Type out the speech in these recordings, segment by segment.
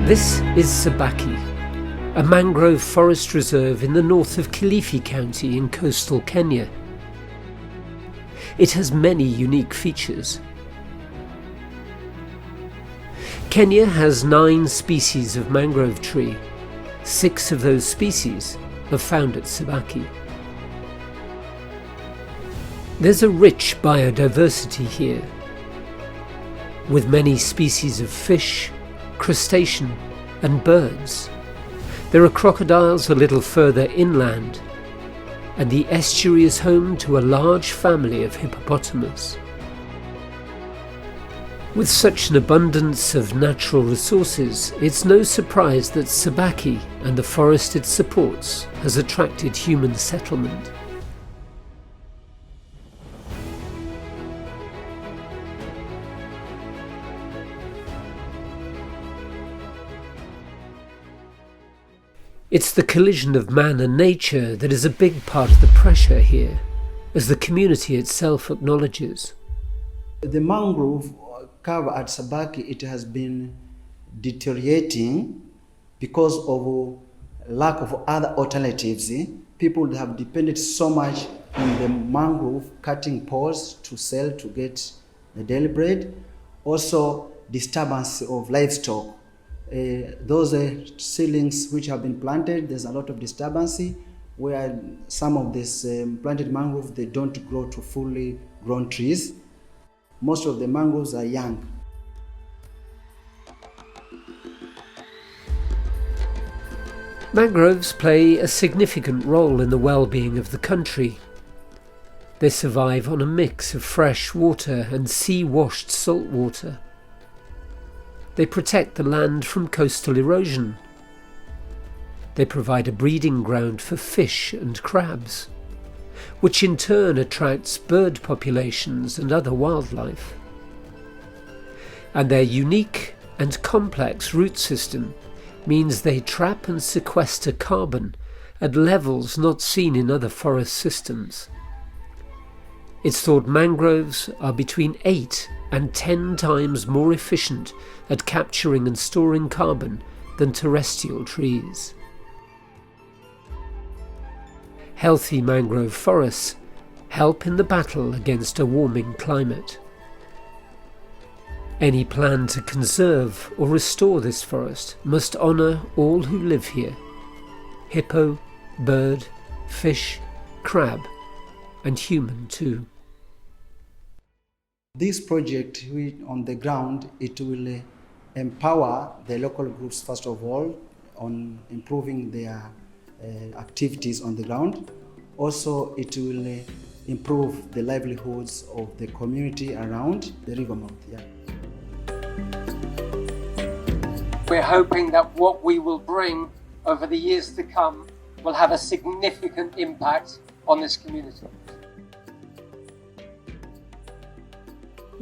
This is Sabaki, a mangrove forest reserve in the north of Kilifi County in coastal Kenya. It has many unique features. Kenya has 9 species of mangrove tree. 6 of those species are found at Sabaki. There's a rich biodiversity here, with many species of fish, crustacean and birds. There are crocodiles a little further inland, and the estuary is home to a large family of hippopotamus. With such an abundance of natural resources, it's no surprise that Sabaki and the forest it supports has attracted human settlement. It's the collision of man and nature that is a big part of the pressure here, as the community itself acknowledges. The mangrove cover at Sabaki, it has been deteriorating because of lack of other alternatives. People have depended so much on the mangrove cutting poles to sell to get the daily bread. Also, disturbance of livestock. Those seedlings which have been planted, there's a lot of disturbance where some of these planted mangroves, they don't grow to fully grown trees. Most of the mangroves are young. Mangroves play a significant role in the well-being of the country. They survive on a mix of fresh water and sea-washed salt water. They protect the land from coastal erosion. They provide a breeding ground for fish and crabs, which in turn attracts bird populations and other wildlife. And their unique and complex root system means they trap and sequester carbon at levels not seen in other forest systems. It's thought mangroves are between 8 and 10 times more efficient at capturing and storing carbon than terrestrial trees. Healthy mangrove forests help in the battle against a warming climate. Any plan to conserve or restore this forest must honour all who live here: hippo, bird, fish, crab, and human too. This project on the ground, it will empower the local groups first of all on improving their activities on the ground. Also, it will improve the livelihoods of the community around the river mouth. Yeah. We're hoping that what we will bring over the years to come will have a significant impact on this community.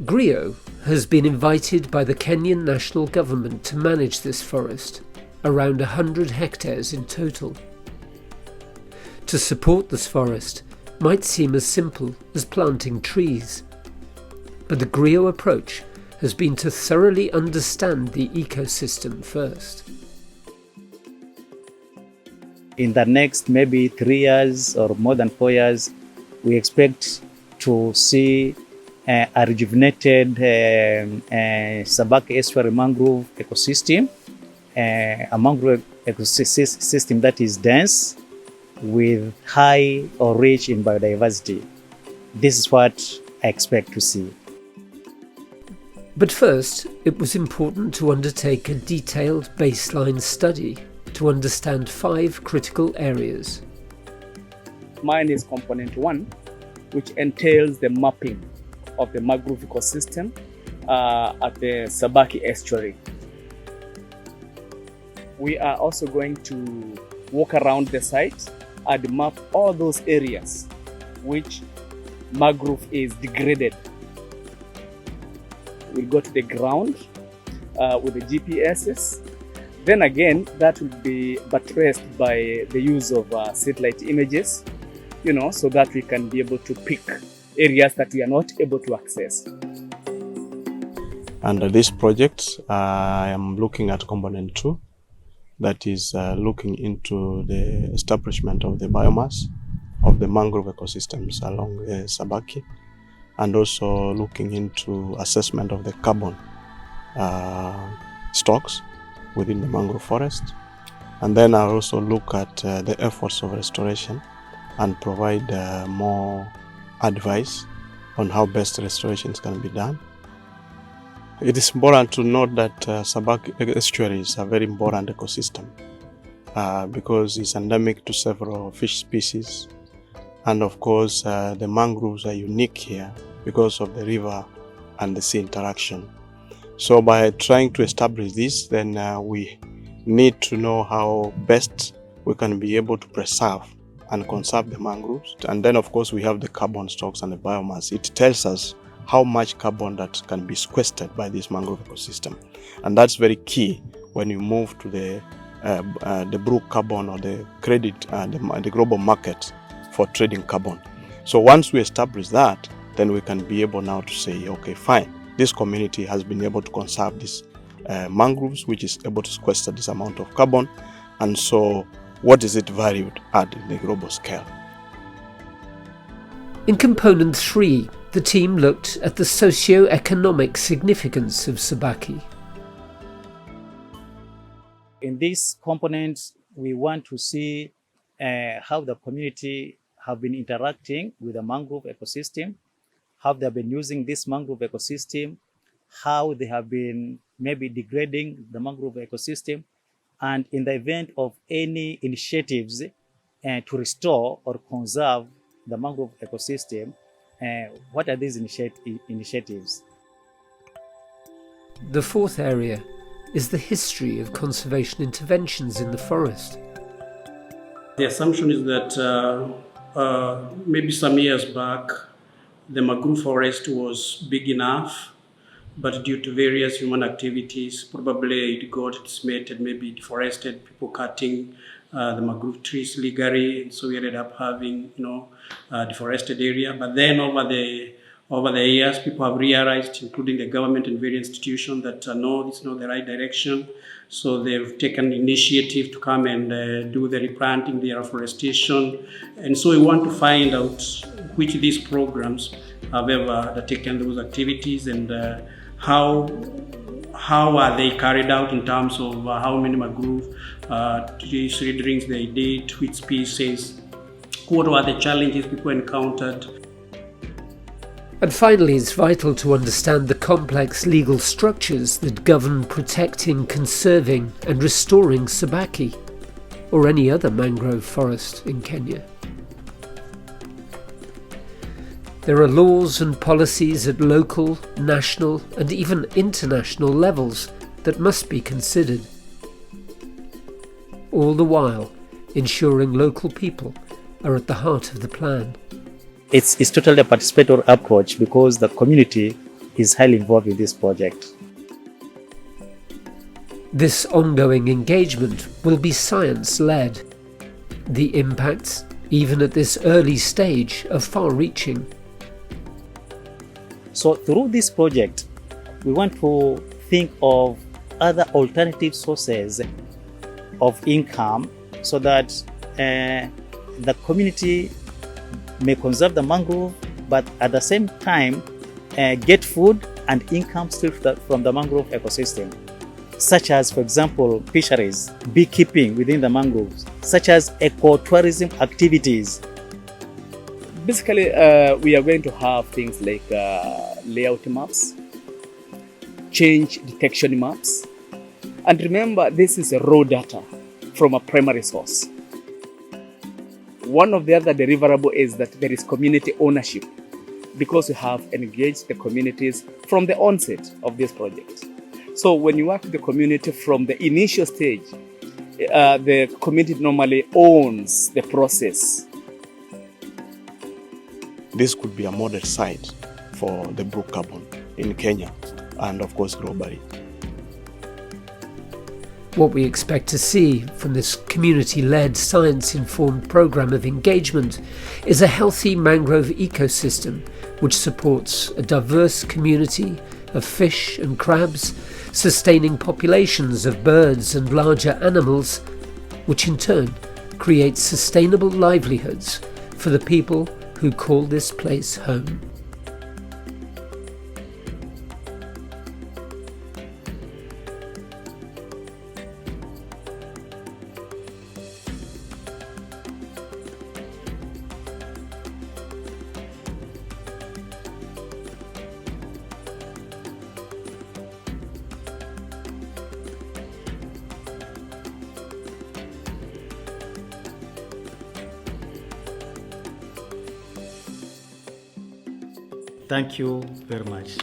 GRIO has been invited by the Kenyan national government to manage this forest, around 100 hectares in total. To support this forest might seem as simple as planting trees, but the GRIO approach has been to thoroughly understand the ecosystem first. In the next maybe 3 years or more than 4 years, we expect to see a rejuvenated Sabaki estuary mangrove ecosystem, a mangrove ecosystem that is dense with high or rich in biodiversity. This is what I expect to see. But first, it was important to undertake a detailed baseline study to understand 5 critical areas. Mine is component 1, which entails the mapping of the mangrove ecosystem at the Sabaki estuary. We are also going to walk around the site and map all those areas which mangrove is degraded. We'll go to the ground with the GPSs. Then again, that will be buttressed by the use of satellite images, so that we can be able to pick areas that we are not able to access. Under this project, I am looking at component 2, that is looking into the establishment of the biomass of the mangrove ecosystems along the Sabaki, and also looking into assessment of the carbon stocks within the mangrove forest. And then I'll also look at the efforts of restoration and provide more advice on how best restorations can be done. It is important to note that Sabaki estuary is a very important ecosystem because it's endemic to several fish species. And of course, the mangroves are unique here because of the river and the sea interaction. So by trying to establish this, then we need to know how best we can be able to preserve and conserve the mangroves. And then of course we have the carbon stocks and the biomass. It tells us how much carbon that can be sequestered by this mangrove ecosystem. And that's very key when you move to the blue carbon or the credit, the global market for trading carbon. So once we establish that, then we can be able now to say, okay, fine, this community has been able to conserve these mangroves, which is able to sequester this amount of carbon. And so what is it valued at in the global scale? In component 3, the team looked at the socio-economic significance of Sabaki. In this component, we want to see how the community have been interacting with the mangrove ecosystem, how they have been using this mangrove ecosystem, how they have been maybe degrading the mangrove ecosystem, and in the event of any initiatives to restore or conserve the mangrove ecosystem, what are these initiatives? The fourth area is the history of conservation interventions in the forest. The assumption is that maybe some years back, the mangrove forest was big enough, but due to various human activities, probably it got decimated, maybe deforested, people cutting the mangrove trees legally, and so we ended up having, a deforested area. But then over the years, people have realized, including the government and various institutions, that no, this is not the right direction. So they've taken initiative to come and do the replanting, the afforestation. And so we want to find out which of these programs have ever undertaken those activities and how are they carried out in terms of how many mangrove trees seedlings they did, which species, what were the challenges people encountered. And finally, it's vital to understand the complex legal structures that govern protecting, conserving and restoring Sabaki, or any other mangrove forest in Kenya. There are laws and policies at local, national and even international levels that must be considered. All the while, ensuring local people are at the heart of the plan. It's totally a participatory approach because the community is highly involved in this project. This ongoing engagement will be science-led. The impacts, even at this early stage, are far-reaching. So through this project, we want to think of other alternative sources of income so that the community may conserve the mangrove, but at the same time get food and income still from the mangrove ecosystem, such as, for example, fisheries, beekeeping within the mangroves, such as ecotourism activities. Basically, we are going to have things like layout maps, change detection maps, and remember, this is a raw data from a primary source. One of the other deliverables is that there is community ownership because we have engaged the communities from the onset of this project. So when you work with the community from the initial stage, the community normally owns the process. This could be a model site for the blue carbon in Kenya and of course globally. What we expect to see from this community-led, science-informed programme of engagement is a healthy mangrove ecosystem which supports a diverse community of fish and crabs, sustaining populations of birds and larger animals, which in turn creates sustainable livelihoods for the people who call this place home. Thank you very much.